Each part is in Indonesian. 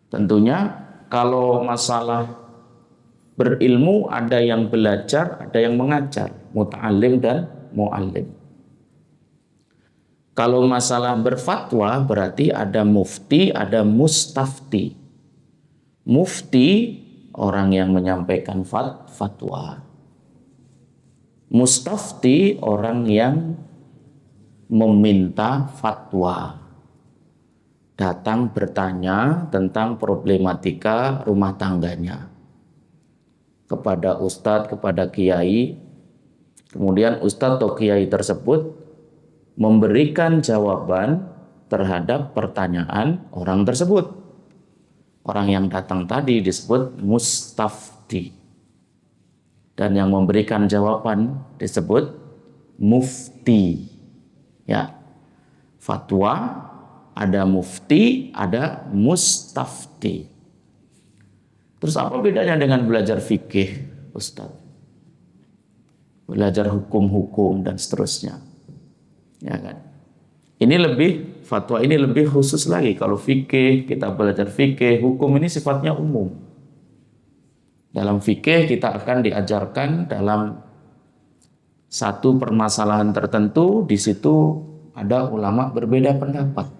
Tentunya kalau masalah berilmu ada yang belajar, ada yang mengajar, muta'alim dan mu'allim. Kalau masalah berfatwa berarti ada mufti, ada mustafti. Mufti orang yang menyampaikan fatwa. Mustafti orang yang meminta fatwa. Datang bertanya tentang problematika rumah tangganya kepada ustadz, kepada kiai. Kemudian ustadz atau kiai tersebut memberikan jawaban terhadap pertanyaan orang tersebut. Orang yang datang tadi disebut mustafti. Dan yang memberikan jawaban disebut mufti. Ya. Fatwa, ada mufti, ada mustafti. Terus apa bedanya dengan belajar fikih, Ustaz? Belajar hukum-hukum dan seterusnya. Ya kan? Ini lebih, fatwa ini lebih khusus lagi. Kalau fikih, kita belajar fikih, hukum ini sifatnya umum. Dalam fikih kita akan diajarkan dalam satu permasalahan tertentu, di situ ada ulama berbeda pendapat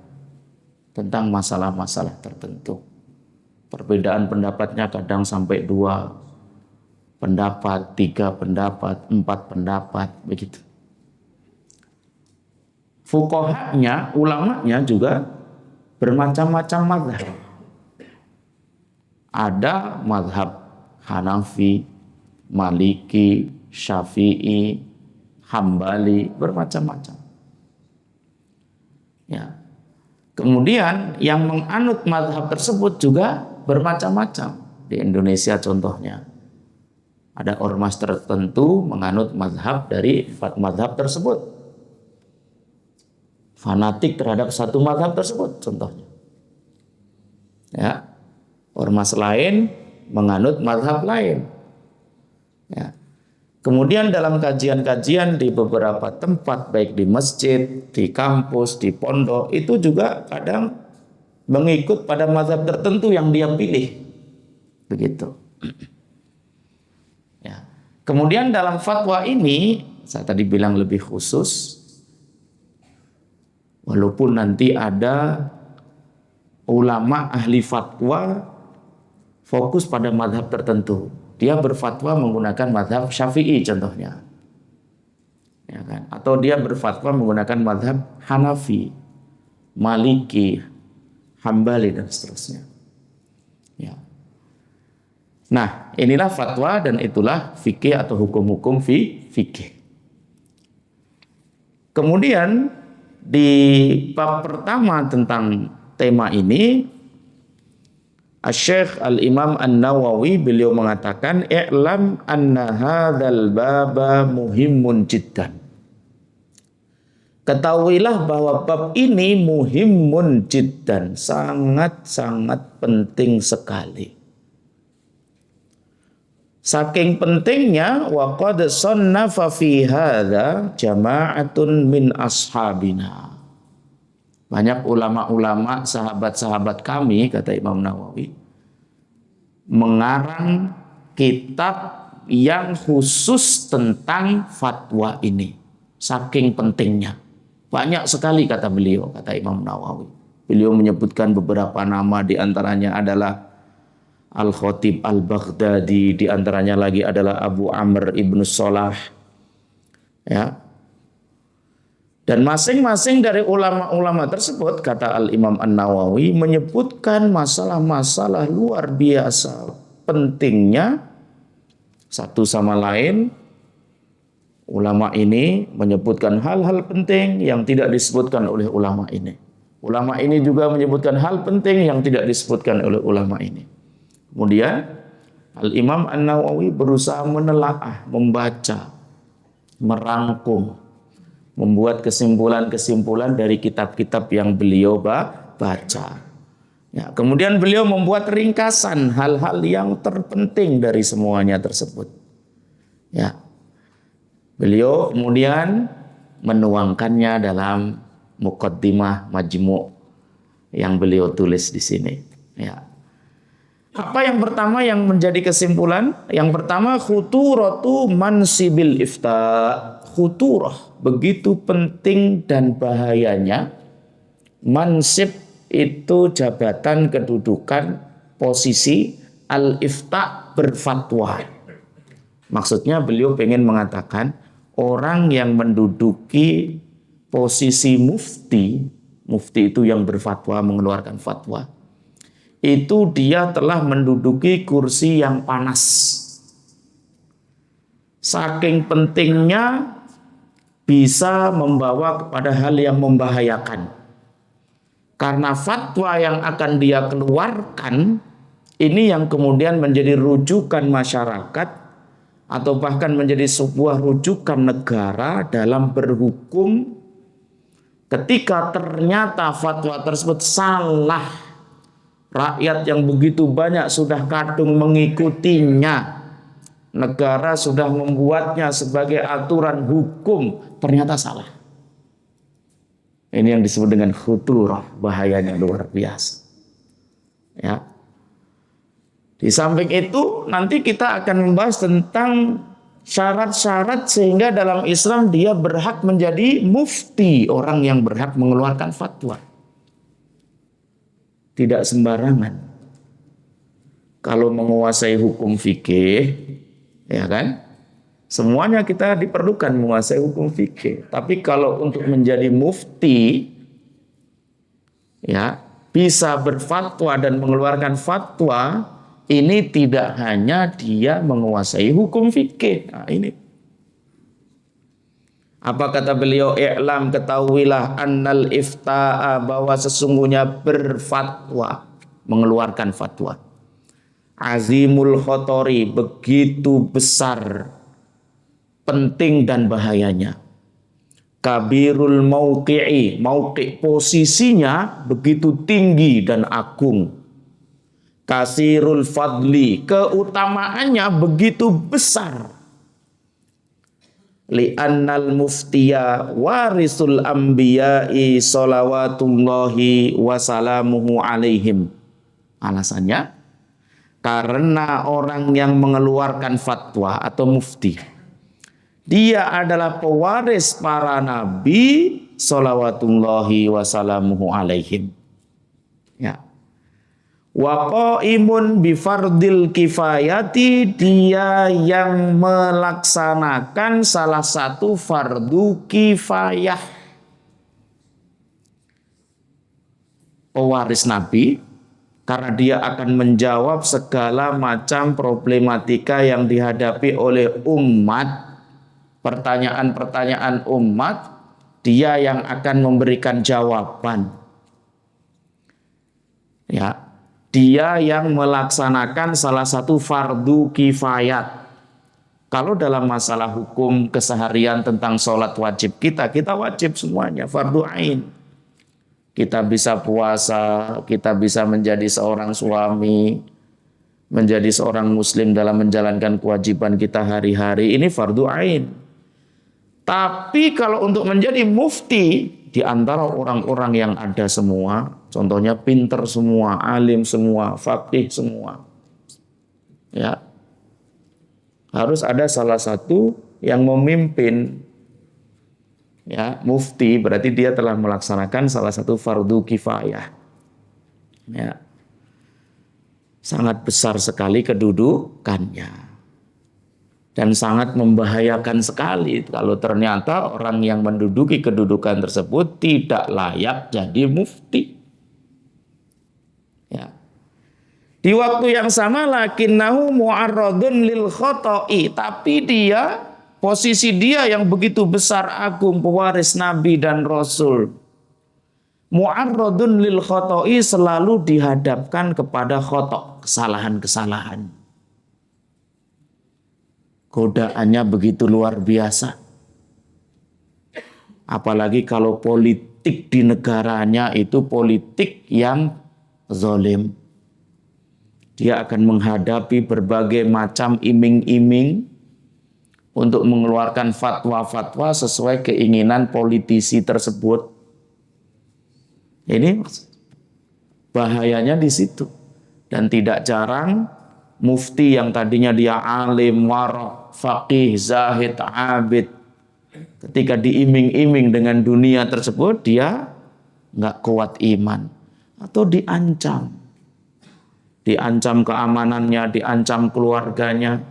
tentang masalah-masalah tertentu. Perbedaan pendapatnya kadang sampai 2 pendapat, 3 pendapat, 4 pendapat, begitu. Fuqahanya, ulamanya juga bermacam-macam mazhab. Ada mazhab Hanafi, Maliki, Syafi'i, Hambali, bermacam-macam. Ya. Kemudian yang menganut mazhab tersebut juga bermacam-macam. Di Indonesia contohnya, ada ormas tertentu menganut mazhab dari mazhab tersebut. Fanatik terhadap satu mazhab tersebut contohnya. Ya. Ormas lain menganut mazhab lain. Ya. Kemudian dalam kajian-kajian di beberapa tempat, baik di masjid, di kampus, di pondok, itu juga kadang mengikut pada mazhab tertentu yang dia pilih. Begitu. Ya. Kemudian dalam fatwa ini, saya tadi bilang lebih khusus, walaupun nanti ada ulama ahli fatwa fokus pada mazhab tertentu. Dia berfatwa menggunakan mazhab Syafi'i contohnya. Ya kan? Atau dia berfatwa menggunakan mazhab Hanafi, Maliki, Hambali dan seterusnya. Ya. Nah, inilah fatwa dan itulah fikih atau hukum-hukum fikih. Kemudian di bab pertama tentang tema ini, Asy-Syaikh Al-Imam An-Nawawi beliau mengatakan i'lam anna hadzal baba muhimmun jiddan. Ketahuilah bahwa bab ini muhimmun jiddan, sangat-sangat penting sekali. Saking pentingnya wa qad sannafa fi hadza jama'atun min ashabina. Banyak ulama-ulama, sahabat-sahabat kami, kata Imam Nawawi, mengarang kitab yang khusus tentang fatwa ini. Saking pentingnya. Banyak sekali kata beliau, kata Imam Nawawi. Beliau menyebutkan beberapa nama, di antaranya adalah Al-Khatib Al-Baghdadi, di antaranya lagi adalah Abu Amr Ibn Salah. Ya. Dan masing-masing dari ulama-ulama tersebut, kata Al-Imam An-Nawawi, menyebutkan masalah-masalah luar biasa pentingnya satu sama lain. Ulama ini menyebutkan hal-hal penting yang tidak disebutkan oleh ulama ini. Ulama ini juga menyebutkan hal penting yang tidak disebutkan oleh ulama ini. Kemudian Al-Imam An-Nawawi berusaha menelaah, membaca, merangkum, membuat kesimpulan-kesimpulan dari kitab-kitab yang beliau baca. Ya, kemudian beliau membuat ringkasan hal-hal yang terpenting dari semuanya tersebut. Ya. Beliau kemudian menuangkannya dalam Muqaddimah Majmu' yang beliau tulis di sini. Ya. Apa yang pertama yang menjadi kesimpulan? Yang pertama, khuturatu mansibil ifta. Khuturah, begitu penting dan bahayanya mansib itu jabatan, kedudukan, posisi, al-ifta, berfatwa. Maksudnya beliau pengen mengatakan orang yang menduduki posisi mufti, mufti itu yang berfatwa, mengeluarkan fatwa, itu dia telah menduduki kursi yang panas. Saking pentingnya bisa membawa kepada hal yang membahayakan. Karena fatwa yang akan dia keluarkan ini yang kemudian menjadi rujukan masyarakat atau bahkan menjadi sebuah rujukan negara dalam berhukum ketika ternyata fatwa tersebut salah. Rakyat yang begitu banyak sudah kadung mengikutinya. Negara sudah membuatnya sebagai aturan hukum, ternyata salah. Ini yang disebut dengan khuturah, bahayanya luar biasa. Ya. Di samping itu nanti kita akan membahas tentang syarat-syarat sehingga dalam Islam dia berhak menjadi mufti, orang yang berhak mengeluarkan fatwa. Tidak sembarangan. Kalau menguasai hukum fikih, ya kan? Semuanya kita diperlukan menguasai hukum fikih. Tapi kalau untuk menjadi mufti, ya, bisa berfatwa dan mengeluarkan fatwa, ini tidak hanya dia menguasai hukum fikih. Nah, ini. Apa kata beliau? I'lam, ketahuilah annal ifta'a, bahwa sesungguhnya berfatwa, mengeluarkan fatwa, azimul khotori, begitu besar, penting dan bahayanya. Kabirul mauqi'i, mauqi' posisinya begitu tinggi dan agung. Kasirul fadli, keutamaannya begitu besar. Li'annal muftiya warisul anbiya'i salawatullahi wasalamuhu alaihim. Alasannya, karena orang yang mengeluarkan fatwa atau mufti, dia adalah pewaris para nabi salawatullahi wasalamuhu alaihim. Ya. Wa qaimun bi fardil kifayati, dia yang melaksanakan salah satu fardu kifayah. Pewaris nabi karena dia akan menjawab segala macam problematika yang dihadapi oleh umat, pertanyaan-pertanyaan umat, dia yang akan memberikan jawaban. Ya. Dia yang melaksanakan salah satu fardu kifayat. Kalau dalam masalah hukum keseharian tentang sholat wajib kita wajib semuanya, fardu ain. Kita bisa puasa, kita bisa menjadi seorang suami, menjadi seorang muslim dalam menjalankan kewajiban kita hari-hari, ini fardu ain. Tapi kalau untuk menjadi mufti, di antara orang-orang yang ada semua, contohnya pinter semua, alim semua, faqih semua, ya, harus ada salah satu yang memimpin. Ya, mufti berarti dia telah melaksanakan salah satu fardu kifayah. Ya, sangat besar sekali kedudukannya. Dan sangat membahayakan sekali kalau ternyata orang yang menduduki kedudukan tersebut tidak layak jadi mufti. Ya. Di waktu yang sama lakinnahu mu'arradun lil khoto'i, tapi dia, posisi dia yang begitu besar agung, pewaris nabi dan rasul, mu'arradun lil khoto'i, selalu dihadapkan kepada khoto', kesalahan-kesalahan. Godaannya begitu luar biasa. Apalagi kalau politik di negaranya itu politik yang zalim. Dia akan menghadapi berbagai macam iming-iming, untuk mengeluarkan fatwa-fatwa sesuai keinginan politisi tersebut. Ini bahayanya di situ. Dan tidak jarang mufti yang tadinya dia alim, warok, faqih, zahid, abid, ketika diiming-iming dengan dunia tersebut, dia nggak kuat iman atau diancam. Diancam keamanannya, diancam keluarganya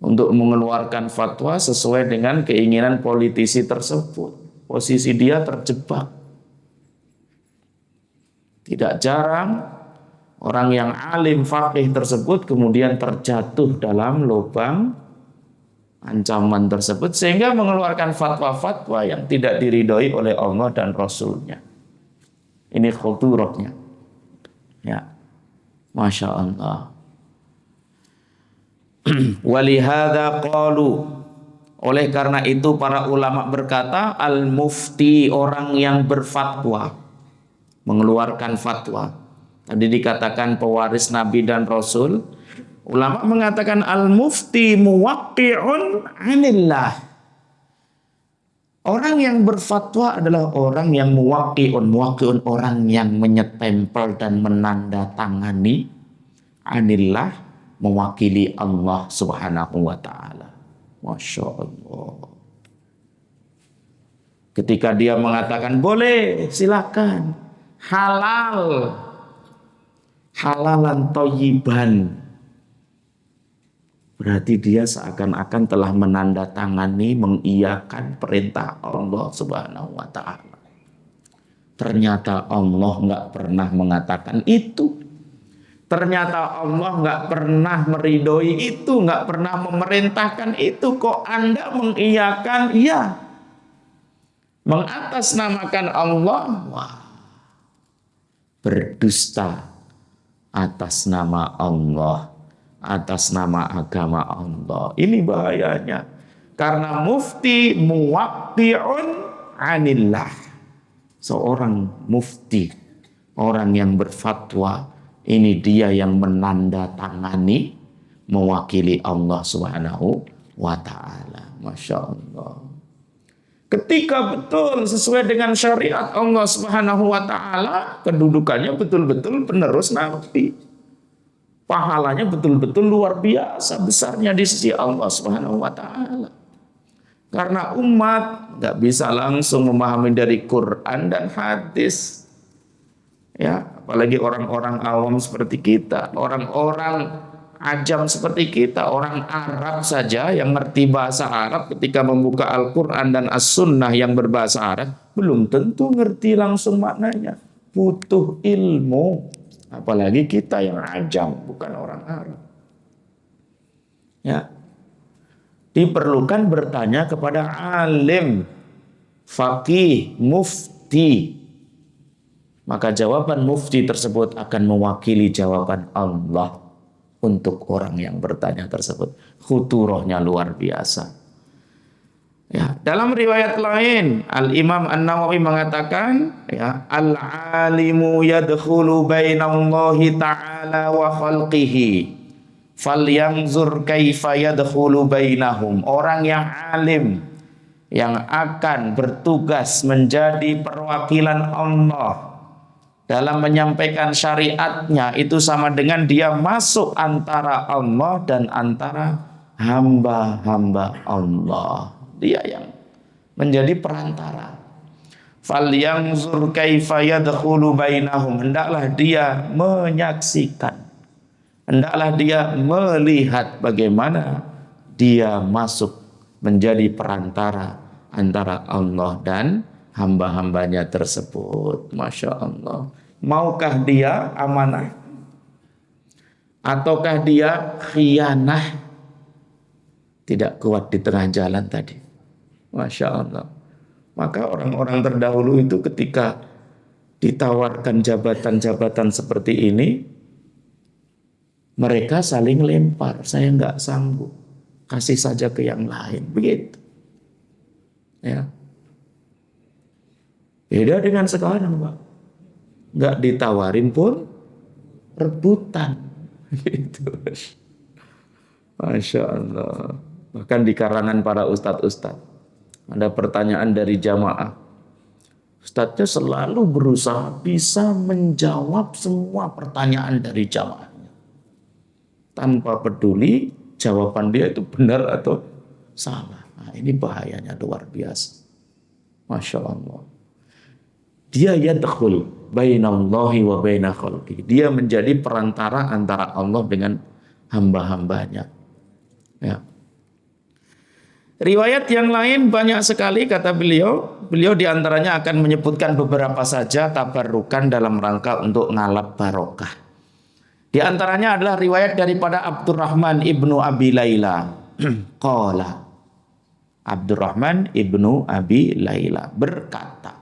untuk mengeluarkan fatwa sesuai dengan keinginan politisi tersebut. Posisi dia terjebak. Tidak jarang orang yang alim faqih tersebut kemudian terjatuh dalam lubang ancaman tersebut sehingga mengeluarkan fatwa-fatwa yang tidak diridhoi oleh Allah dan Rasulnya. Ini khuturahnya. Ya, Masya Allah. Walihada qalu, oleh karena itu para ulama berkata, al-mufti, orang yang berfatwa, mengeluarkan fatwa. Tadi dikatakan pewaris Nabi dan Rasul. Ulama mengatakan al-mufti muwaqqi'un 'anillah. Orang yang berfatwa adalah orang yang muwaqqi'un orang yang menyetempel dan menandatangani 'anillah, mewakili Allah Subhanahu wa taala. Masya Allah. Ketika dia mengatakan boleh, silakan, halal, halalan thayyiban, berarti dia seakan-akan telah menandatangani, mengiyakan perintah Allah Subhanahu wa taala. Ternyata Allah nggak pernah mengatakan itu. Ternyata Allah nggak pernah meridhoi itu, nggak pernah memerintahkan itu. Kok Anda mengiyakan? Iya. Mengatasnamakan Allah, wah, berdusta atas nama Allah, atas nama agama Allah. Ini bahayanya. Karena mufti muwaqqi'un 'anillah. Seorang mufti, orang yang berfatwa, ini dia yang menandatangani, mewakili Allah Subhanahu wa taala. Masya Allah. Ketika betul sesuai dengan syariat Allah Subhanahu wa taala, kedudukannya betul-betul penerus Nabi. Pahalanya betul-betul luar biasa besarnya di sisi Allah Subhanahu wa taala. Karena umat nggak bisa langsung memahami dari Quran dan hadis. Ya, apalagi orang-orang awam seperti kita, orang-orang ajam seperti kita, orang Arab saja yang ngerti bahasa Arab ketika membuka Al-Quran dan As-Sunnah yang berbahasa Arab, belum tentu ngerti langsung maknanya. Butuh ilmu. Apalagi kita yang ajam, bukan orang Arab. Ya, diperlukan bertanya kepada alim, faqih, mufti. Maka jawaban mufti tersebut akan mewakili jawaban Allah untuk orang yang bertanya tersebut. Khuturahnya luar biasa. Ya, dalam riwayat lain Al-Imam An-Nawawi mengatakan, ya, al-alimu yadkhulu bainallahi ta'ala wa khalqihi falyanzur kaifa yadkhulu bainahum. Orang yang alim, yang akan bertugas menjadi perwakilan Allah dalam menyampaikan syariatnya, itu sama dengan dia masuk antara Allah dan antara hamba-hamba Allah. Dia yang menjadi perantara. Falyanzur kaifa yadkhulu bainahum. Hendaklah dia menyaksikan, hendaklah dia melihat bagaimana dia masuk menjadi perantara antara Allah dan hamba-hambanya tersebut. Masya Allah. Maukah dia amanah? Ataukah dia khianah? Tidak kuat di tengah jalan tadi. Masya Allah. Maka orang-orang terdahulu itu ketika ditawarkan jabatan-jabatan seperti ini, mereka saling lempar. Saya nggak sanggup, kasih saja ke yang lain. Begitu. Ya. Beda dengan sekarang, Pak. Nggak ditawarin pun rebutan. Gitu. Masya Allah. Bahkan di karangan para ustadz-ustadz ada pertanyaan dari jamaah. Ustadznya selalu berusaha bisa menjawab semua pertanyaan dari jamaahnya. Tanpa peduli jawaban dia itu benar atau salah. Nah, ini bahayanya luar biasa. Masya Allah. Dia yadkhul bainallahi wa baina khalqi. Dia menjadi perantara antara Allah dengan hamba-hambanya. Ya. Riwayat yang lain banyak sekali kata beliau. Beliau diantaranya akan menyebutkan beberapa saja tabarukan dalam rangka untuk ngalap barokah. Di antaranya adalah riwayat daripada Abdurrahman ibnu Abi Laila. Qala. Abdurrahman ibnu Abi Laila berkata.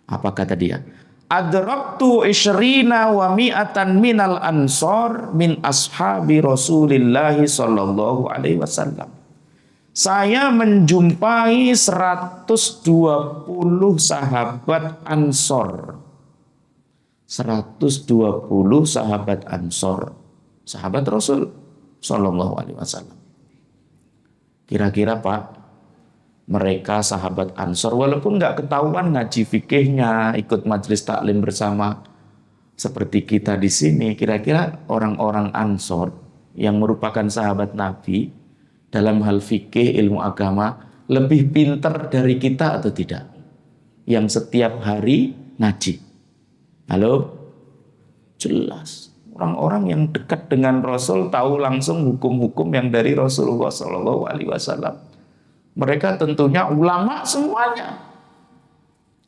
Apa kata dia? Adraktu isyrina wa mi'atan minal ansor min ashabi Rasulillahi sallallahu alaihi wasallam. Saya menjumpai 120 sahabat Ansor. 120 sahabat Ansor. Sahabat Rasul sallallahu alaihi wasallam. Kira-kira Pak, mereka sahabat Ansor walaupun nggak ketahuan ngaji fikihnya, ikut majelis taklim bersama seperti kita di sini, kira-kira orang-orang Ansor yang merupakan sahabat Nabi dalam hal fikih ilmu agama lebih pintar dari kita atau tidak? Yang setiap hari ngaji. Halo? Jelas. Orang-orang yang dekat dengan Rasul tahu langsung hukum-hukum yang dari Rasulullah SAW. Mereka tentunya ulama semuanya.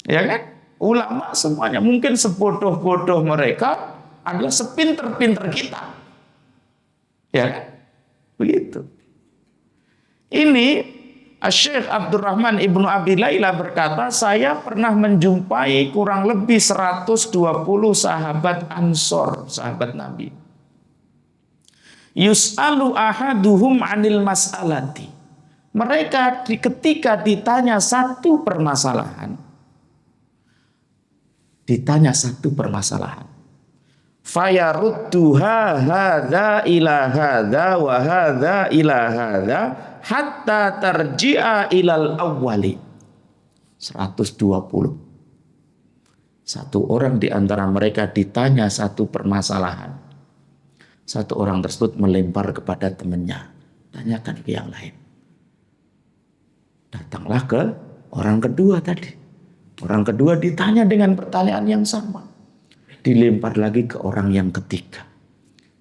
Ya kan? Ulama semuanya. Mungkin sebodoh-bodoh mereka adalah sepinter-pinter kita. Ya kan? Begitu. Ini Syekh Abdurrahman ibnu Abi Laila berkata, saya pernah menjumpai kurang lebih 120 sahabat Ansor, sahabat Nabi. Yus'alu ahaduhum anil mas'alati. Mereka ketika ditanya satu permasalahan, fayarudduha hadza ila hadza wa hadza ila hadza hatta tarji'a ilal awwali. 120. Satu orang di antara mereka ditanya satu permasalahan. Satu orang tersebut melempar kepada temannya, tanyakan ke yang lain. Datanglah ke orang kedua tadi. Orang kedua ditanya dengan pertanyaan yang sama. Dilempar lagi ke orang yang ketiga.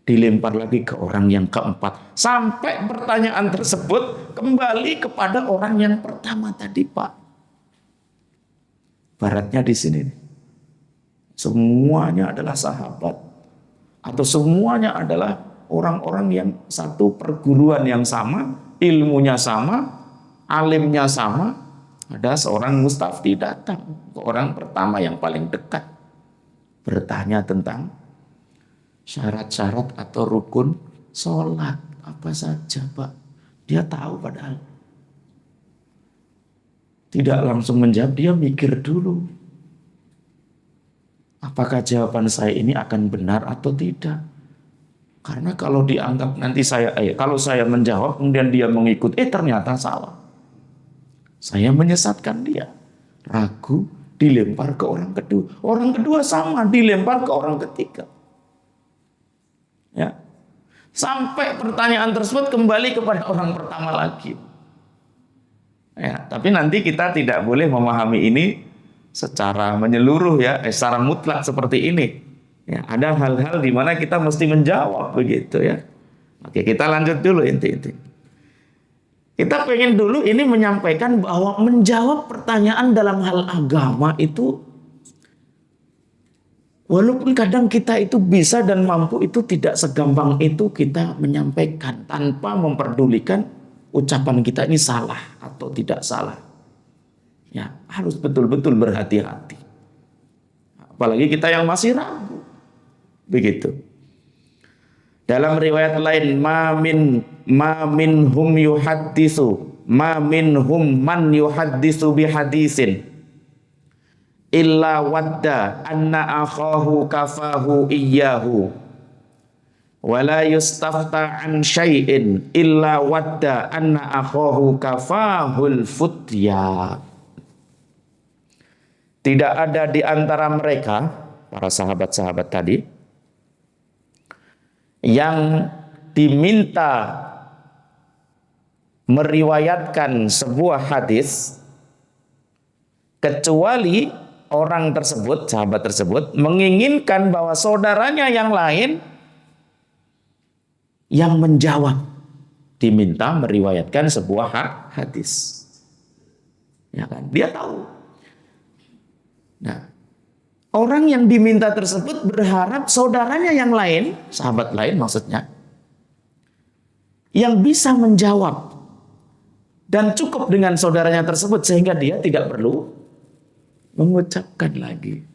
Dilempar lagi ke orang yang keempat. Sampai pertanyaan tersebut kembali kepada orang yang pertama tadi, Pak. Baratnya di sini. Semuanya adalah sahabat. Atau semuanya adalah orang-orang yang satu perguruan yang sama, ilmunya sama, alimnya sama. Ada seorang mustafti datang ke orang pertama yang paling dekat, bertanya tentang syarat-syarat atau rukun sholat apa saja, Pak. Dia tahu padahal. Tidak langsung menjawab, dia mikir dulu. Apakah jawaban saya ini akan benar atau tidak? Karena kalau dianggap nanti kalau saya menjawab kemudian dia mengikut, ternyata salah. Saya menyesatkan dia. Ragu, dilempar ke orang kedua. Orang kedua sama, dilempar ke orang ketiga. Ya. Sampai pertanyaan tersebut kembali kepada orang pertama lagi. Ya, tapi nanti kita tidak boleh memahami ini secara menyeluruh ya, secara mutlak seperti ini. Ya, ada hal-hal di mana kita mesti menjawab begitu ya. Oke, kita lanjut dulu inti-inti. Kita pengen dulu ini menyampaikan bahwa menjawab pertanyaan dalam hal agama itu, walaupun kadang kita itu bisa dan mampu, itu tidak segampang itu kita menyampaikan tanpa memperdulikan ucapan kita ini salah atau tidak salah. Ya, harus betul-betul berhati-hati. Apalagi kita yang masih ragu. Begitu. Dalam riwayat lain, ma minhum yuhaddisu, ma minhum man yuhaddisu bihadisin illa wadda anna akhahu kafahu iyyahu. wala yustafta an syai'in illa wadda anna akhahu kafahul futya. Tidak ada di antara mereka, para sahabat-sahabat tadi, yang diminta meriwayatkan sebuah hadis kecuali orang tersebut, sahabat tersebut, menginginkan bahwa saudaranya yang lain yang menjawab, diminta meriwayatkan sebuah hadis. Ya kan? Dia tahu. Nah, orang yang diminta tersebut berharap saudaranya yang lain, sahabat lain maksudnya, yang bisa menjawab dan cukup dengan saudaranya tersebut sehingga dia tidak perlu mengucapkan lagi.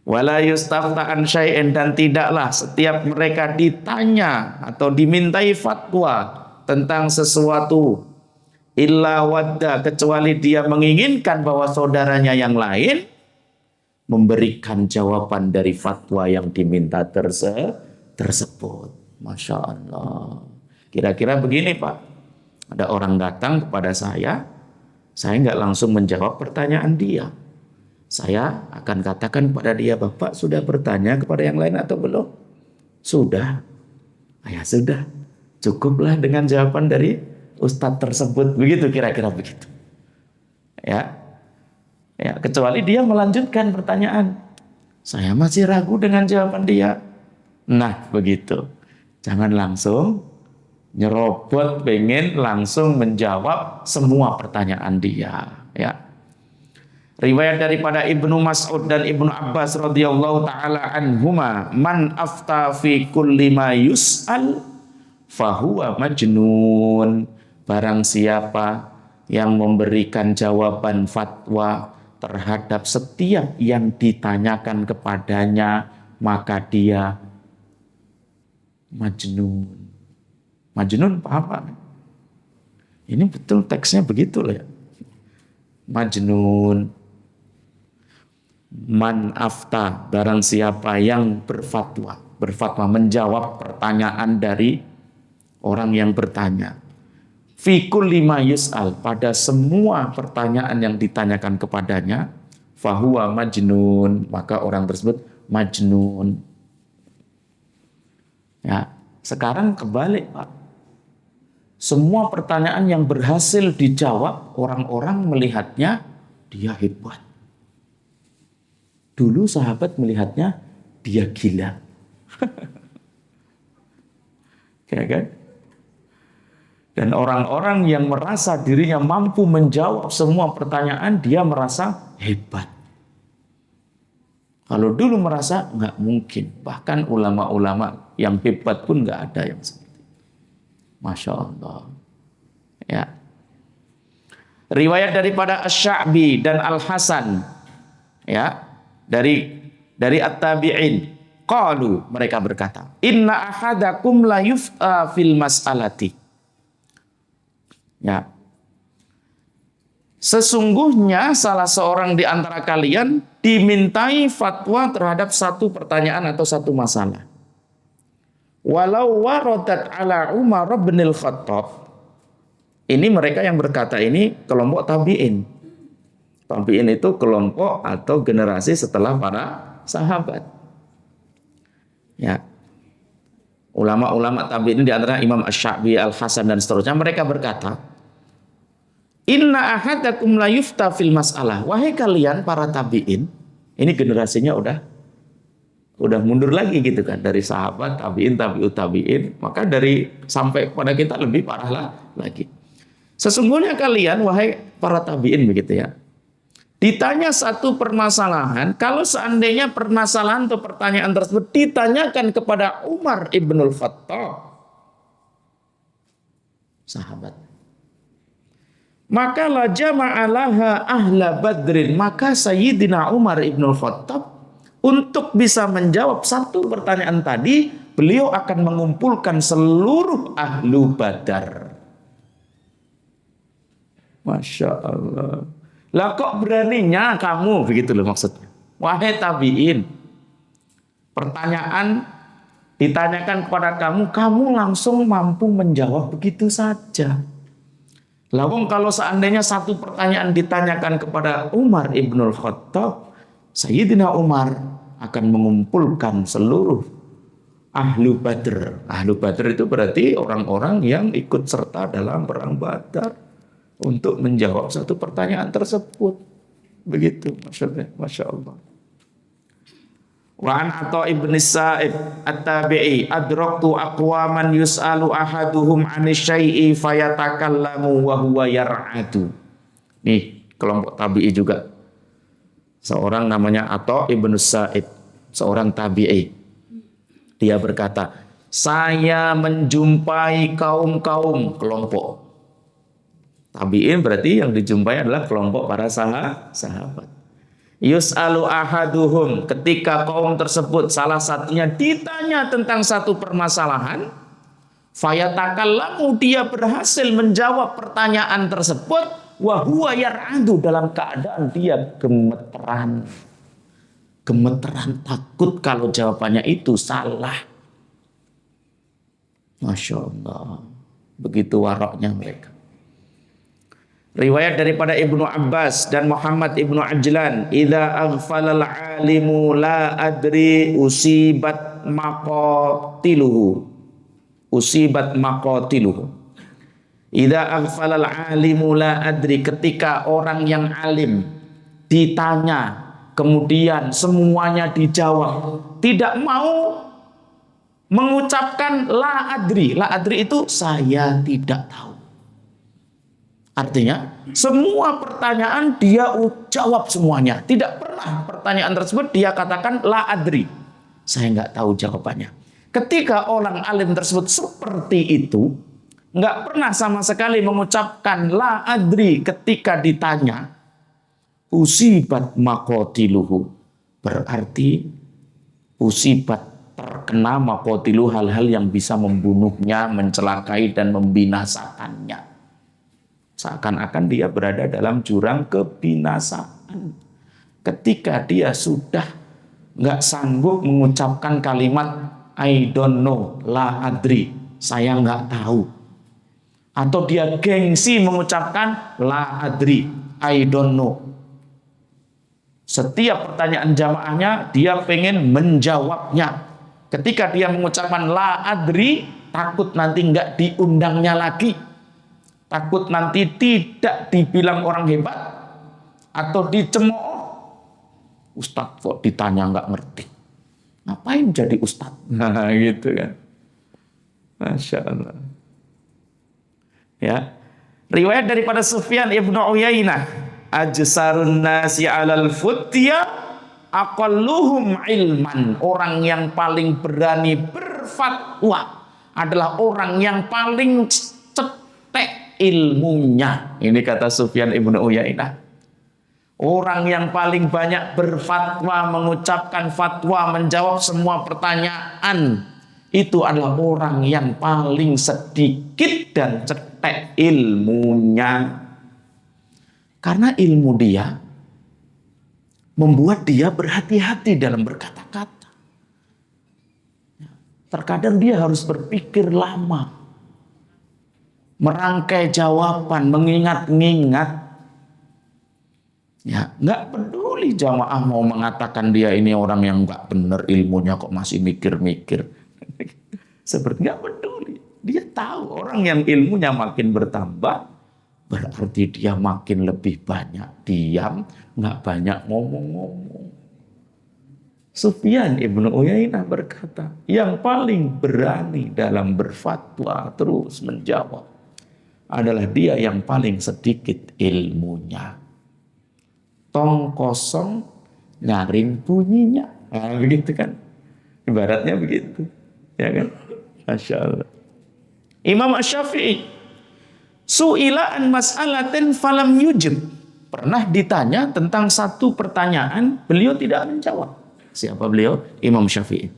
Wala yustafta an syai'in, dan tidaklah setiap mereka ditanya atau dimintai fatwa tentang sesuatu illa wadda, kecuali dia menginginkan bahwa saudaranya yang lain memberikan jawaban dari fatwa yang diminta tersebut. Masya Allah. Kira-kira begini Pak, ada orang datang kepada saya nggak langsung menjawab pertanyaan dia. Saya akan katakan kepada dia, Bapak sudah bertanya kepada yang lain atau belum? Sudah. Ya sudah. Cukuplah dengan jawaban dari ustadz tersebut. Begitu, kira-kira begitu. Ya, kecuali dia melanjutkan pertanyaan. Saya masih ragu dengan jawaban dia. Nah, begitu. Jangan langsung nyerobot pengen langsung menjawab semua pertanyaan dia. Ya. Riwayat daripada Ibnu Mas'ud dan Ibnu Abbas radhiyallahu taala anhuma, man afta fi kulli ma yus'al fahuwa majnun. Barang siapa yang memberikan jawaban fatwa terhadap setiap yang ditanyakan kepadanya, maka dia majnun. Majnun paham Pak? Ini betul teksnya begitu loh ya. Majnun. Man afta, barang siapa yang berfatwa menjawab pertanyaan dari orang yang bertanya. Fi kulli ma yus'al, pada semua pertanyaan yang ditanyakan kepadanya, fahuwa majnun, maka orang tersebut majnun. Ya, sekarang kebalik Pak. Semua pertanyaan yang berhasil dijawab, orang-orang melihatnya dia hebat. Dulu sahabat melihatnya dia gila. Ya kan? Dan orang-orang yang merasa dirinya mampu menjawab semua pertanyaan, dia merasa hebat. Kalau dulu merasa nggak mungkin. Bahkan ulama-ulama yang hebat pun nggak ada yang seperti itu. Masya Allah. Ya. Riwayat daripada Asy-Sya'bi dan Al-Hasan, ya, dari at-tabi'in, qalu, mereka berkata, inna ahadakum la yufta fil mas'alati. Ya. Sesungguhnya salah seorang di antara kalian dimintai fatwa terhadap satu pertanyaan atau satu masalah. Walau waradat ala Umar bin al-Khattab. Ini mereka yang berkata ini kelompok tabi'in. Tabi'in itu kelompok atau generasi setelah para sahabat. Ya. Ulama-ulama tabi'in di antara Imam Asy-Sya'bi, Al-Hasan dan seterusnya, mereka berkata, inna ahadakum la yufta fil mas'alah. Wahai kalian para tabi'in, ini generasinya udah mundur lagi gitu kan, dari sahabat, tabi'in, tabi'ut tabi'in, maka dari sampai pada kita lebih parah lagi. Sesungguhnya kalian, wahai para tabi'in, begitu ya, ditanya satu permasalahan, kalau seandainya permasalahan atau pertanyaan tersebut ditanyakan kepada Umar ibnul Khattab, sahabat, maka la jama'alaha ahla badrin, maka Sayyidina Umar ibnul Khattab untuk bisa menjawab satu pertanyaan tadi, beliau akan mengumpulkan seluruh ahlu Badar. Masya Allah. Lah kok beraninya kamu, begitu loh maksudnya. Wahai tabi'in, pertanyaan ditanyakan kepada kamu, kamu langsung mampu menjawab begitu saja. Lawang kalau seandainya satu pertanyaan ditanyakan kepada Umar ibnul Khattab, Sayyidina Umar akan mengumpulkan seluruh Ahlu Badr. Ahlu Badr itu berarti orang-orang yang ikut serta dalam perang Badar untuk menjawab satu pertanyaan tersebut. Begitu maksudnya, Masya Allah. Wa an Atha ibn Sa'ib at-Tabi'i adraktu aqwaman yus'alu ahaduhum 'ani syai'i fayatakallamu wa huwa yar'adu. Nih, kelompok tabi'i juga. Seorang namanya Atha ibn Sa'ib, seorang tabi'i. Dia berkata, saya menjumpai kaum-kaum kelompok. Tabi'in berarti yang dijumpai adalah kelompok para sahabat. Yus'alu ahaduhum, ketika kaum tersebut salah satunya ditanya tentang satu permasalahan, fayatakallamu, dia berhasil menjawab pertanyaan tersebut, wa huwa yar'adu, dalam keadaan dia gemeteran takut kalau jawabannya itu salah. Masya Allah, begitu waraknya mereka. Riwayat daripada Ibnu Abbas dan Muhammad Ibnu Ajlan, idza aghfalal alimu la adri usibat maqatiluhu. Idza aghfalal alimu la adri, ketika orang yang alim ditanya kemudian semuanya dijawab, tidak mau mengucapkan la adri. La adri itu saya tidak tahu. Artinya semua pertanyaan dia jawab semuanya. Tidak pernah pertanyaan tersebut dia katakan la adri, saya nggak tahu jawabannya. Ketika orang alim tersebut seperti itu, nggak pernah sama sekali mengucapkan la adri ketika ditanya, usibat maqatiluhu, berarti usibat, terkena maqatiluhu, hal-hal yang bisa membunuhnya, mencelakai dan membinasakannya. Seakan-akan dia berada dalam jurang kebinasaan. Ketika dia sudah nggak sanggup mengucapkan kalimat I don't know, la adri, saya nggak tahu. Atau dia gengsi mengucapkan la adri, I don't know. Setiap pertanyaan jamaahnya dia pengen menjawabnya. Ketika dia mengucapkan la adri, takut nanti nggak diundangnya lagi. Takut nanti tidak dibilang orang hebat atau dicemooh. Ustadz kok ditanya nggak ngerti, ngapain jadi ustadz? Nah gitu kan. Masya Allah. Ya. Riwayat daripada Sufyan ibnu Uyainah, ajsarun nasi alal futya aqalluhum ilman. Orang yang paling berani berfatwa adalah orang yang paling cetek ilmunya. Ini kata Sufyan ibnu Uyainah. Orang yang paling banyak berfatwa, mengucapkan fatwa, menjawab semua pertanyaan, itu adalah orang yang paling sedikit dan cetek ilmunya. Karena ilmu dia membuat dia berhati-hati dalam berkata-kata. Terkadang dia harus berpikir lama, merangkai jawaban, mengingat-ingat. Ya, nggak peduli jamaah mau mengatakan dia ini orang yang nggak benar ilmunya kok masih mikir-mikir. Seperti nggak peduli. Dia tahu orang yang ilmunya makin bertambah, berarti dia makin lebih banyak diam, nggak banyak ngomong-ngomong. Sufyan ibnu Uyainah berkata, yang paling berani dalam berfatwa terus menjawab adalah dia yang paling sedikit ilmunya. Tong kosong nyaring bunyinya. Nah, begitu kan. Ibaratnya begitu. Ya kan? Masya Allah. Imam Asy-Syafi'i su'ila an mas'alatin falam yujib. Pernah ditanya tentang satu pertanyaan, beliau tidak menjawab. Siapa beliau? Imam Syafi'i.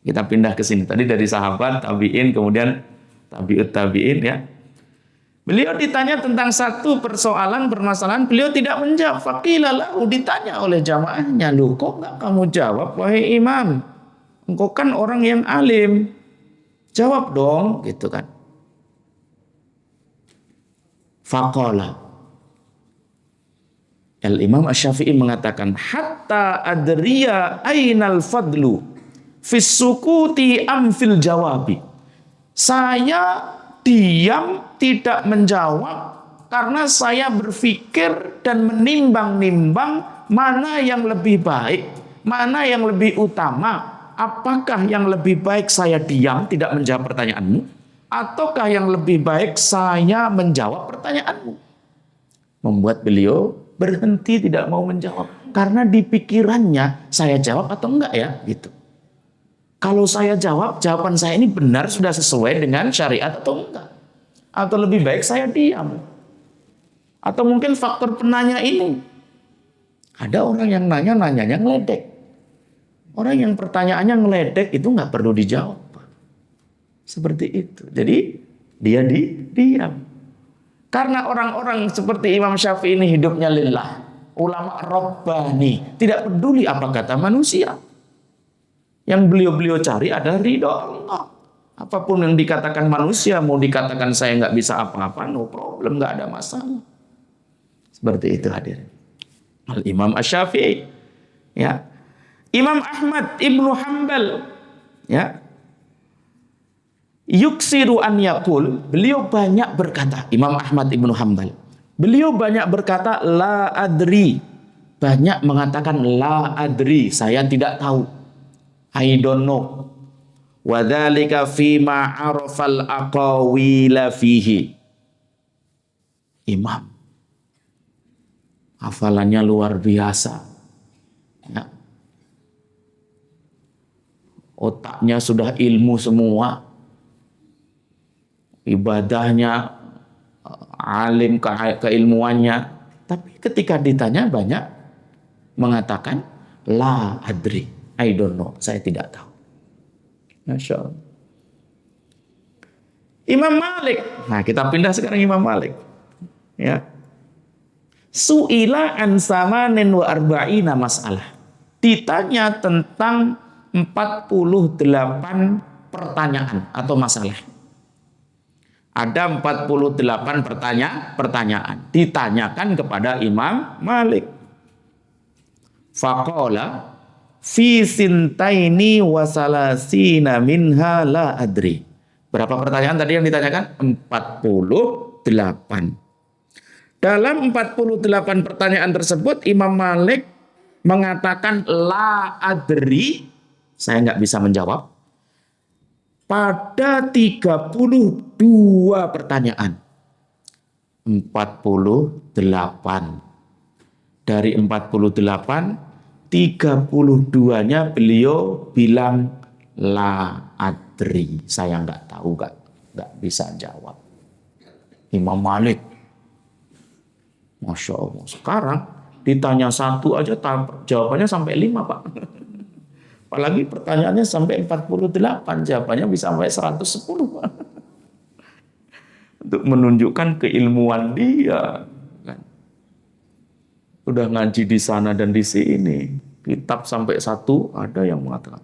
Kita pindah ke sini. Tadi dari sahabat, tabi'in, kemudian tabi'ut tabi'in ya. Beliau ditanya tentang satu permasalahan, beliau tidak menjawab. Faqila lahu, ditanya oleh jamaahnya, "Loh, kok enggak kamu jawab wahai imam?" Engkau kan orang yang alim. Jawab dong, gitu kan. Faqala. Al-Imam Asy-Syafi'i mengatakan, hatta adriya ainal fadlu fis sukuti am fil jawabi. Saya diam tidak menjawab karena saya berpikir dan menimbang-nimbang mana yang lebih baik, mana yang lebih utama. Apakah yang lebih baik saya diam tidak menjawab pertanyaanmu, ataukah yang lebih baik saya menjawab pertanyaanmu? Membuat beliau berhenti tidak mau menjawab karena di pikirannya saya jawab atau enggak ya gitu. Kalau saya jawab, jawaban saya ini benar sudah sesuai dengan syariat atau enggak? Atau lebih baik saya diam? Atau mungkin faktor penanya ini. Ada orang yang nanyanya ngeledek. Orang yang pertanyaannya ngeledek itu nggak perlu dijawab. Seperti itu. Jadi dia diam. Karena orang-orang seperti Imam Syafi'i ini hidupnya lillah. Ulama Rabbani. Tidak peduli apa kata manusia. Yang beliau cari adalah ridho Allah. Apapun yang dikatakan manusia, mau dikatakan saya nggak bisa apa-apa, no problem, nggak ada masalah. Seperti itu hadirin. Al-Imam Asy-Syafi'i. Ya. Imam Ahmad Ibnu Hanbal. Ya. Yuksiru an yaqul, beliau banyak berkata, Imam Ahmad Ibnu Hanbal. Beliau banyak berkata la adri. Banyak mengatakan la adri, saya tidak tahu. I don't know. Wa dzalika fi ma arafal aqawila fihi. Imam hafalannya luar biasa. Ya. Otaknya sudah ilmu semua. Ibadahnya alim keilmuannya. Tapi ketika ditanya banyak mengatakan la adri. I don't know, saya tidak tahu. Masya Allah. Imam Malik. Nah, kita pindah sekarang Imam Malik. Ya. Su'ila an samanin wa arba'ina masalah. Ditanya tentang 48 pertanyaan atau masalah. Ada 48 pertanyaan. Ditanyakan kepada Imam Malik. Faqala fi sintaini wa salasina minha la adri. Berapa pertanyaan tadi yang ditanyakan? 48. Dalam 48 pertanyaan tersebut Imam Malik mengatakan la adri, saya nggak bisa menjawab. Pada 32 pertanyaan. 48. Dari 48 32-nya beliau bilang la adri, saya nggak tahu, nggak bisa jawab. Imam Malik, Masya Allah, sekarang ditanya satu aja jawabannya sampai 5 Pak. Apalagi pertanyaannya sampai 48, jawabannya bisa sampai 110 Pak. Untuk menunjukkan keilmuan dia. Udah ngaji di sana dan di sini. Kitab sampai 1, ada yang mengatakan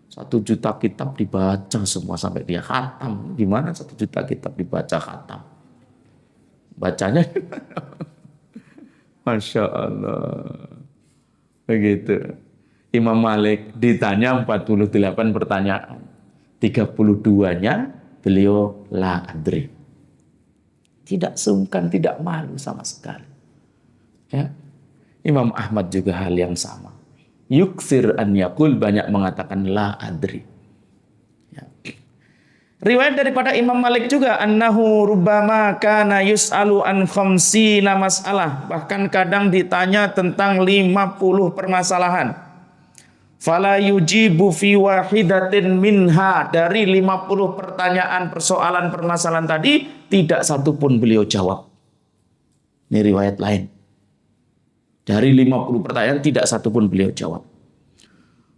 1 juta kitab dibaca semua sampai dia khatam. Gimana 1 juta kitab dibaca khatam? Bacanya Masya Allah. Begitu. Imam Malik ditanya 48 pertanyaan. 32-nya beliau la adri. Tidak sungkan, tidak malu sama sekali. Ya. Imam Ahmad juga hal yang sama. Yuksir an yaqul, banyak mengatakan la adri. Ya. Riwayat daripada Imam Malik juga annahu rubbama kana yus'alu an khamsina mas'alah, bahkan kadang ditanya tentang 50 permasalahan. Fala yujibu fi wahidatin minha, dari 50 pertanyaan persoalan permasalahan tadi tidak satu pun beliau jawab. Ini riwayat lain. Dari 50 pertanyaan tidak satu pun beliau jawab.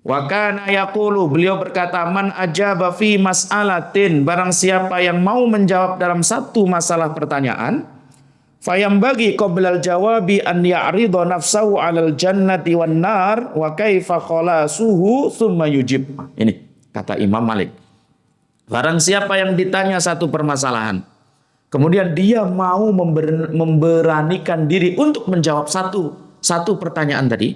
Wa kana yaqulu, beliau berkata, man ajaba fi mas'alatin, barang siapa yang mau menjawab dalam satu masalah pertanyaan, fayambagi qablal jawabi an ya'ridha nafsahu 'alal jannati wan nar wa kaifa khalasuhu thumma yujib. Ini Kata Imam Malik. Barang siapa yang ditanya satu permasalahan, kemudian dia mau memberanikan diri untuk menjawab satu pertanyaan tadi,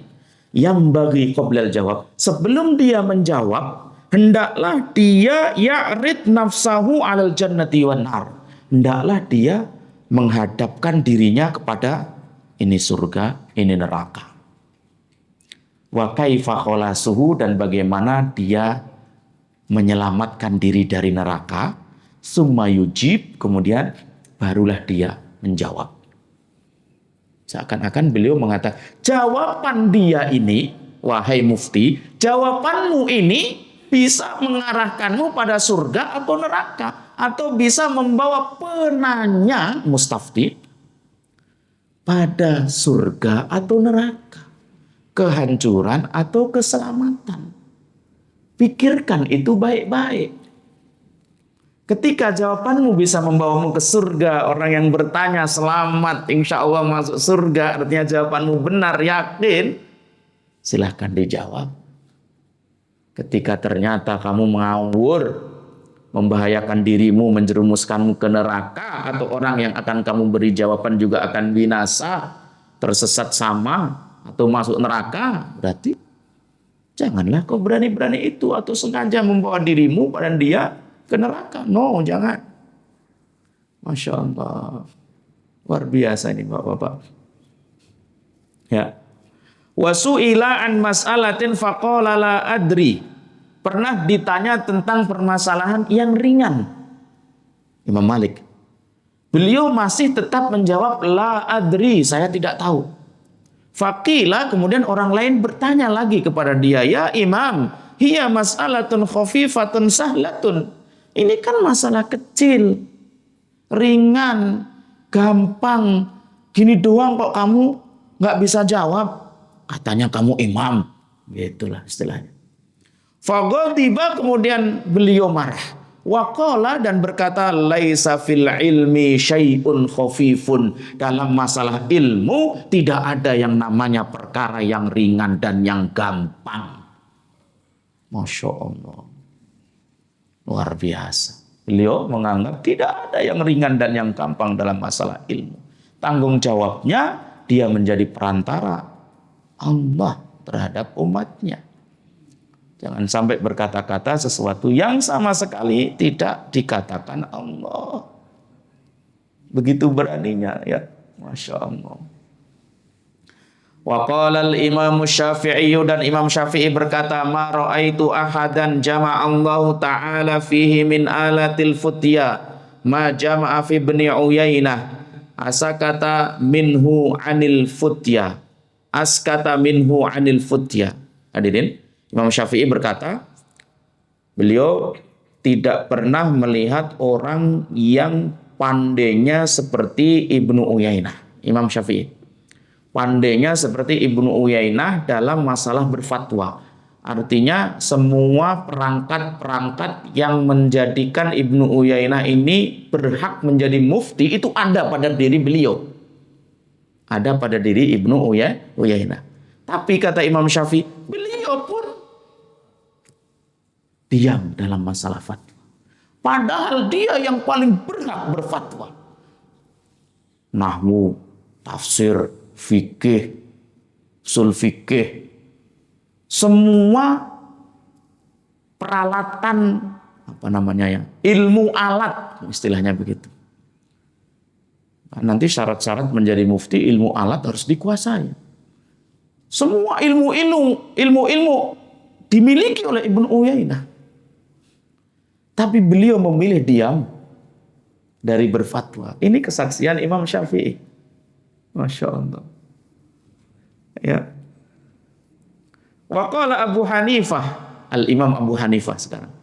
yang bagi qoblal jawab. Sebelum dia menjawab, hendaklah dia ya'rid nafsahu 'alal jannati wan nar. Hendaklah dia menghadapkan dirinya kepada ini surga, ini neraka. Wa kaifa khalasuhu, dan bagaimana dia menyelamatkan diri dari neraka. Summa yujib, kemudian barulah dia menjawab. Seakan-akan beliau mengatakan, jawaban dia ini, wahai mufti, jawabanmu ini bisa mengarahkanmu pada surga atau neraka, atau bisa membawa penanya mustafti pada surga atau neraka, kehancuran atau keselamatan. Pikirkan itu baik-baik. Ketika jawabanmu bisa membawamu ke surga, orang yang bertanya selamat, insya Allah masuk surga, artinya jawabanmu benar, yakin, silahkan dijawab. Ketika ternyata kamu ngawur, membahayakan dirimu, menjerumuskanmu ke neraka, atau orang yang akan kamu beri jawaban juga akan binasa, tersesat sama, atau masuk neraka, berarti janganlah kau berani-berani itu atau sengaja membawa dirimu pada dia ke neraka. No, jangan. Masya Allah. Luar biasa ini Bapak-bapak. Ya. Wasu'ila an mas'alatin faqala la adri. Pernah ditanya tentang permasalahan yang ringan. Imam Malik. Beliau masih tetap menjawab la adri, saya tidak tahu. Faqila, kemudian orang lain bertanya lagi kepada dia, ya Imam, hiya mas'alatun khafifatun sahlatun. Ini kan masalah kecil, ringan, gampang. Gini doang kok kamu nggak bisa jawab. Katanya kamu imam, gitulah istilahnya. Faghadiba, kemudian beliau marah. Waqala, dan berkata, laisa fil ilmi syai'un khafifun. Dalam masalah ilmu tidak ada yang namanya perkara yang ringan dan yang gampang. Masya Allah. Luar biasa. Beliau menganggap tidak ada yang ringan dan yang gampang dalam masalah ilmu. Tanggung jawabnya dia menjadi perantara Allah terhadap umatnya. Jangan sampai berkata-kata sesuatu yang sama sekali tidak dikatakan Allah. Begitu beraninya ya. Masya Allah. Wa qala al-Imam Syafi'i, dan Imam Syafi'i berkata, ma ra'aitu ahadan jama'allahu ta'ala fihi min alatil futya ma jama'a fi ibni Uyainah asakata minhu anil futya Hadirin, Imam Syafi'i berkata, beliau tidak pernah melihat orang yang pandainya seperti Ibnu Uyainah. Imam Syafi'i pandainya seperti Ibnu Uyainah dalam masalah berfatwa. Artinya semua perangkat-perangkat yang menjadikan Ibnu Uyainah ini berhak menjadi mufti itu ada pada diri beliau. Ada pada diri Ibnu Uyainah. Tapi kata Imam Syafi'i, beliau pun diam dalam masalah fatwa. Padahal dia yang paling berhak berfatwa. Nahwu, tafsir, fikih, usul fikih, semua peralatan ilmu alat, istilahnya begitu. Nanti syarat-syarat menjadi mufti, ilmu alat harus dikuasai. Semua ilmu dimiliki oleh Ibnu Uyainah. Tapi beliau memilih diam dari berfatwa. Ini kesaksian Imam Syafi'i. Masya Allah. Ya. Wa qala Abu Hanifah, Al-Imam Abu Hanifah sekarang.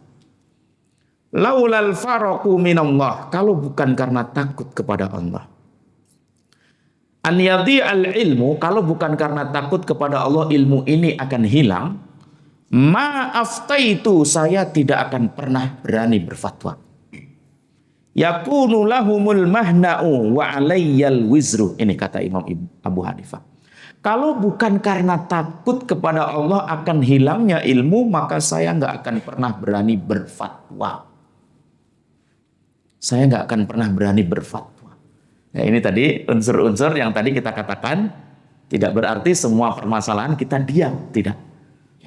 Laulal faraqu minallah, kalau bukan karena takut kepada Allah. An yadhi'al ilmu, kalau bukan karena takut kepada Allah ilmu ini akan hilang. Ma aftaitu, saya tidak akan pernah berani berfatwa. Yakunu lahumul mahna'u wa alayyal wizru. Ini kata Imam Abu Hanifah. Kalau bukan karena takut kepada Allah akan hilangnya ilmu, maka saya nggak akan pernah berani berfatwa. Saya nggak akan pernah berani berfatwa. Ya, ini tadi unsur-unsur yang tadi kita katakan, tidak berarti semua permasalahan kita diam, tidak.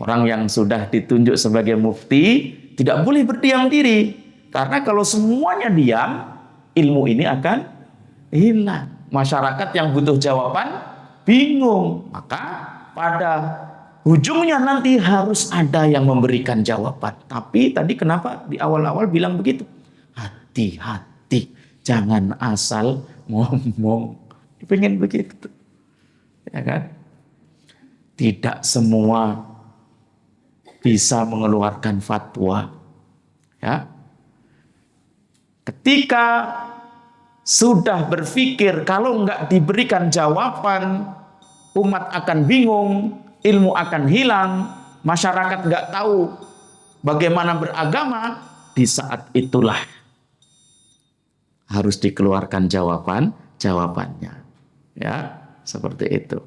Orang yang sudah ditunjuk sebagai mufti tidak boleh berdiam diri. Karena kalau semuanya diam, ilmu ini akan hilang. Masyarakat yang butuh jawaban bingung, maka pada ujungnya nanti harus ada yang memberikan jawaban. Tapi tadi kenapa di awal-awal bilang begitu? Hati-hati, jangan asal ngomong. Pengen begitu, ya kan? Tidak semua bisa mengeluarkan fatwa. Ya, ketika sudah berpikir kalau nggak diberikan jawaban, umat akan bingung, ilmu akan hilang, masyarakat nggak tahu bagaimana beragama, di saat itulah harus dikeluarkan jawabannya. Ya, seperti itu.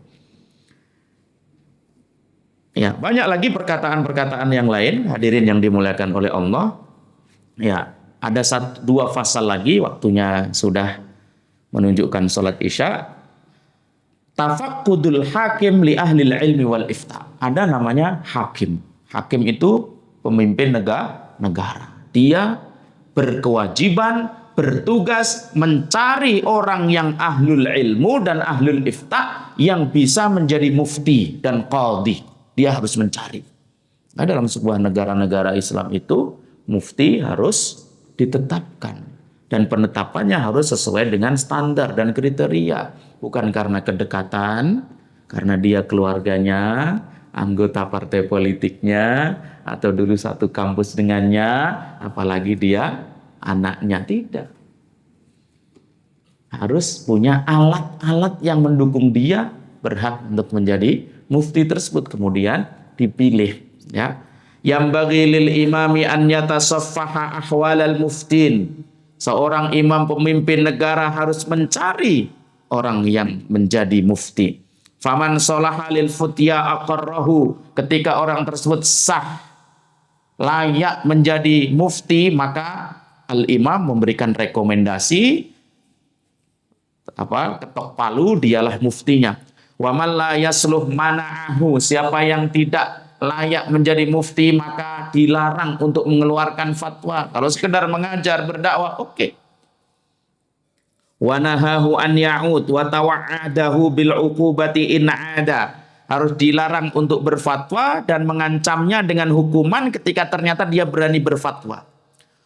Ya, banyak lagi perkataan-perkataan yang lain, hadirin yang dimuliakan oleh Allah. Ya, ada dua fasal lagi, waktunya sudah menunjukkan sholat isya. Tafaqqudul hakim li ahlil ilmi wal ifta. Ada namanya hakim. Hakim itu pemimpin negara. Dia berkewajiban, bertugas mencari orang yang ahlul ilmu dan ahlul ifta yang bisa menjadi mufti dan qadhi. Dia harus mencari. Nah, dalam sebuah negara-negara Islam itu mufti harus ditetapkan, dan penetapannya harus sesuai dengan standar dan kriteria, bukan karena kedekatan, karena dia keluarganya, anggota partai politiknya, atau dulu satu kampus dengannya, apalagi dia anaknya. Tidak, harus punya alat-alat yang mendukung dia berhak untuk menjadi mufti tersebut, kemudian dipilih. Ya, yang bagi lil imami an yatasaffaha ahwalal muftin. Seorang imam pemimpin negara harus mencari orang yang menjadi mufti. Faman sholaha lil futya aqarrahu. Ketika orang tersebut sah, layak menjadi mufti, maka al imam memberikan rekomendasi, ketok palu, dialah muftinya. Wa man la yasluh mana'ahu. Siapa yang tidak layak menjadi mufti maka dilarang untuk mengeluarkan fatwa. Kalau sekedar mengajar, berdakwah, oke. Wa nahahu an ya'ud wa tawa'adahu bil uqubati in 'ada. Harus dilarang untuk berfatwa dan mengancamnya dengan hukuman ketika ternyata dia berani berfatwa.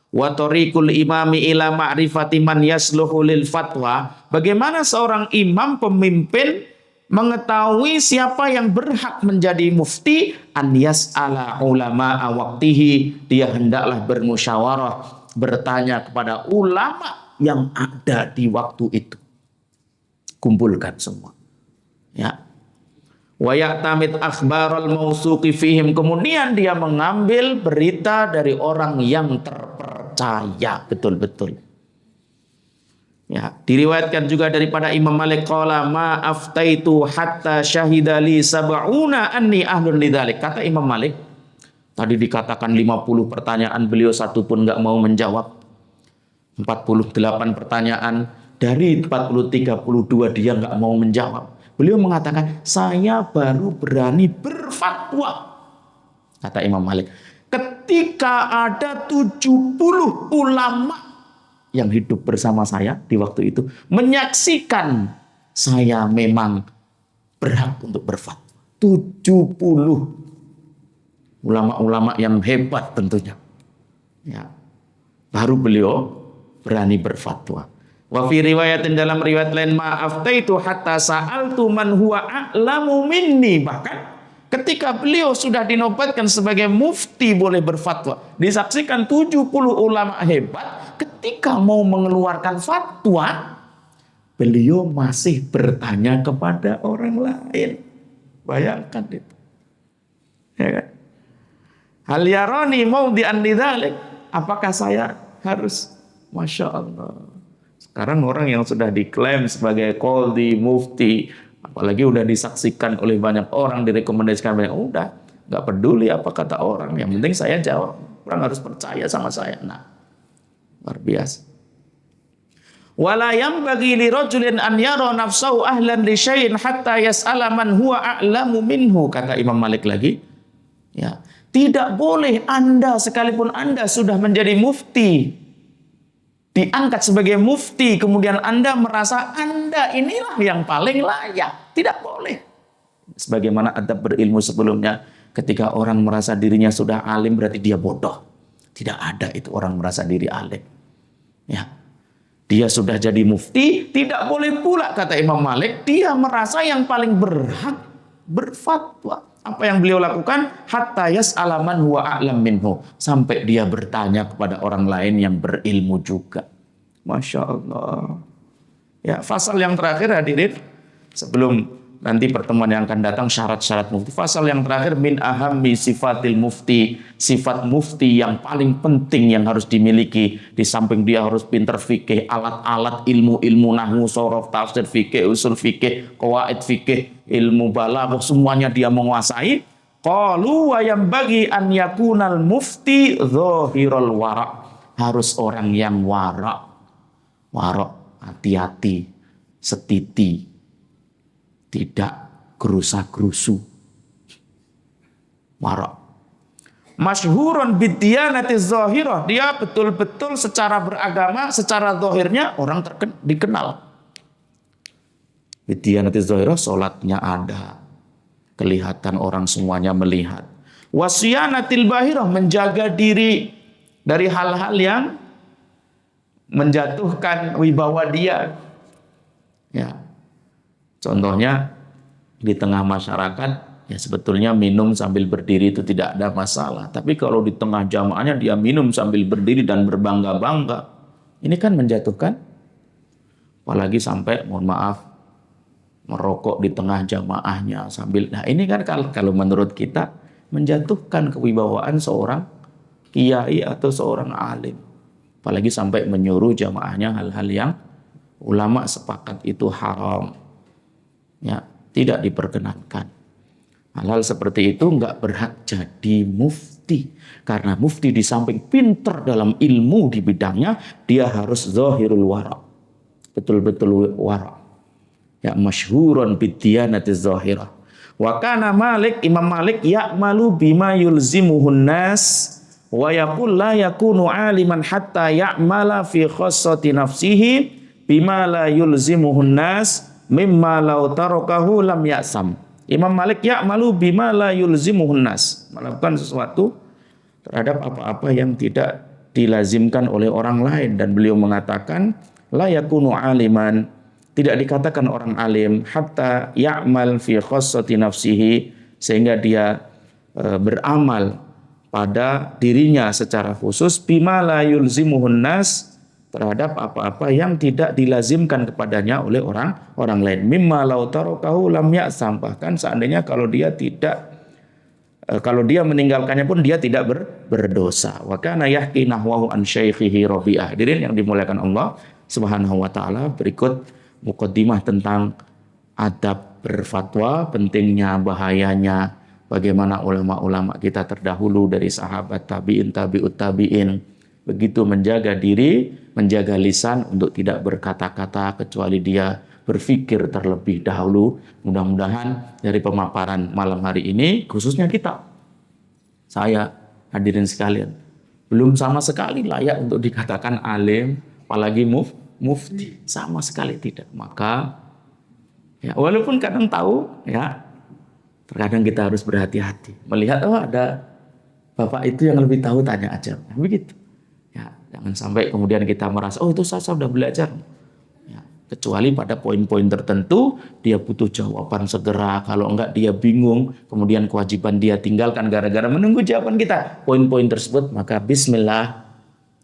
Wa tariqul imami ila ma'rifati man yasluhu lil fatwa. Bagaimana seorang imam pemimpin mengetahui siapa yang berhak menjadi mufti? An yas'ala ulama waqtihi. Dia hendaklah bermusyawarah, bertanya kepada ulama yang ada di waktu itu. Kumpulkan semua. Ya. Wa ya'tamid akhbaral mausuqi fihim. Kemudian dia mengambil berita dari orang yang terpercaya betul-betul. Ya, diriwayatkan juga daripada Imam Malik qala ma aftaitu hatta syahidali sab'una anni ahlun lidzalik. Kata Imam Malik, tadi dikatakan 50 pertanyaan, beliau satu pun enggak mau menjawab. 48 pertanyaan, dari 32 dia enggak mau menjawab. Beliau mengatakan, saya baru berani berfatwa. Kata Imam Malik, ketika ada 70 ulama yang hidup bersama saya di waktu itu menyaksikan saya memang berhak untuk berfatwa. 70 ulama-ulama yang hebat tentunya. Ya. Baru beliau berani berfatwa. Wa fi riwayatin, dalam riwayat lain, ma'aftaitu hatta sa'altu man huwa a'lamu minni. Bahkan ketika beliau sudah dinobatkan sebagai mufti boleh berfatwa, disaksikan 70 ulama hebat, ketika mau mengeluarkan fatwa, beliau masih bertanya kepada orang lain. Bayangkan itu. Ya kan? Hal yarani maudhi'an lidzalik. Apakah saya harus? Masya Allah. Sekarang orang yang sudah diklaim sebagai qadhi, mufti, Apalagi udah disaksikan oleh banyak orang, direkomendasikan banyak, udah nggak peduli apa kata orang, yang penting saya jawab, orang harus percaya sama saya. Nah, luar biasa. Wala yanbaghi lirajulin an yara nafsahu ahlan li syai'in hatta yas'ala man huwa a'lamu minhu, kata Imam Malik lagi. Ya, tidak boleh Anda, sekalipun Anda sudah menjadi mufti, diangkat sebagai mufti, kemudian Anda merasa Anda inilah yang paling layak. Tidak boleh. Sebagaimana adab berilmu sebelumnya, ketika orang merasa dirinya sudah alim berarti dia bodoh. Tidak ada itu orang merasa diri alim. Ya. Dia sudah jadi mufti, tidak boleh pula kata Imam Malik, dia merasa yang paling berhak berfatwa. Apa yang beliau lakukan? Hatta yas'ala man huwa a'lam minhu. Sampai dia bertanya kepada orang lain yang berilmu juga. Masya Allah. Ya, fasal yang terakhir hadirin, sebelum nanti pertemuan yang akan datang syarat-syarat mufti. Fasal yang terakhir, min ahammi sifatil mufti. Sifat mufti yang paling penting yang harus dimiliki. Di samping dia harus pintar fikih, alat-alat ilmu-ilmu nahwu, sorof, tafsir fikih, usul fikih, qawaid fikih, ilmu balaghah, semuanya dia menguasai. Qalu wa yanbaghi an yakunal mufti dhahirul wara'. Harus orang yang wara'. Wara', hati-hati, setiti. Tidak gerusa-gerusu. Wara'. Masyhurun biddiyanati zahirah. Dia betul-betul secara beragama, secara zahirnya orang dikenal. Biddiyanati zahirah, sholatnya ada. Kelihatan orang semuanya melihat. Wasiyanatil bahirah, menjaga diri dari hal-hal yang menjatuhkan wibawa dia. Ya. Contohnya di tengah masyarakat, ya sebetulnya minum sambil berdiri itu tidak ada masalah. Tapi kalau di tengah jamaahnya dia minum sambil berdiri dan berbangga-bangga, ini kan menjatuhkan. Apalagi sampai, mohon maaf, merokok di tengah jamaahnya sambil. Nah ini kan kalau menurut kita menjatuhkan kewibawaan seorang kiai atau seorang alim. Apalagi sampai menyuruh jamaahnya hal-hal yang ulama sepakat itu haram. Ya, tidak diperkenankan. Hal-hal seperti itu nggak berhak jadi mufti. Karena mufti di samping pintar dalam ilmu di bidangnya, dia harus zahirul wara'. Betul-betul wara'. Ya, masyhurun biddiyanati zahirah. Wa kana Malik, Imam Malik ya'malu bima yulzimuhun nas wa yaqul la yakunu aliman hatta ya'mala fi khassati nafsihi bima la yulzimuhun nas mimma law tarakahu lam ya'sam. Imam Malik ya'malu bima la yulzimuhun nas, melakukan sesuatu terhadap apa-apa yang tidak dilazimkan oleh orang lain, dan beliau mengatakan la yakunu aliman, tidak dikatakan orang alim hatta ya'mal fi khassati nafsihi, sehingga dia beramal pada dirinya secara khusus bima la yulzimuhun nas, terhadap apa-apa yang tidak dilazimkan kepadanya oleh orang lain. Mimma law tarakahu lam ya'sam, bahkan seandainya kalau dia meninggalkannya pun dia tidak berdosa. Wa kana yahki nahwahu an syaikhihi Rabi'ah. Hadirin yang dimuliakan Allah Subhanahu wa taala, berikut mukaddimah tentang adab berfatwa, pentingnya, bahayanya, bagaimana ulama-ulama kita terdahulu dari sahabat, tabi'in, tabi'ut tabi'in begitu menjaga diri, menjaga lisan untuk tidak berkata-kata kecuali dia berpikir terlebih dahulu. Mudah-mudahan dari pemaparan malam hari ini, khususnya kita, saya, hadirin sekalian, belum sama sekali layak untuk dikatakan alim, apalagi mufti, sama sekali tidak. Maka ya, walaupun kadang tahu, ya terkadang kita harus berhati-hati melihat, oh ada bapak itu yang lebih tahu, tanya aja, begitu. Ya, jangan sampai kemudian kita merasa, oh itu saya sudah belajar. Ya, kecuali pada poin-poin tertentu dia butuh jawaban segera. Kalau enggak dia bingung, kemudian kewajiban dia tinggalkan gara-gara menunggu jawaban kita. Poin-poin tersebut, maka bismillah,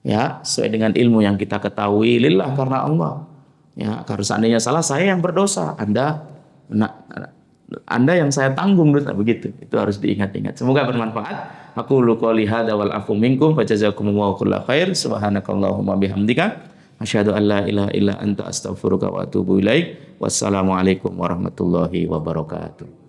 ya sesuai dengan ilmu yang kita ketahui, lillah, karena Allah. Ya, kalau seandainya salah, saya yang berdosa, Anda yang saya tanggung, begitu. Itu harus diingat-ingat. Semoga bermanfaat. Aku qouli hadza wal afu minkum fa jazakumullahu kulla khair. Subhanakallahumma bihamdika Asyhadu an la ilaha illa anta astaghfiruka wa atubu ilaik. Wassalamualaikum warahmatullahi wabarakatuh.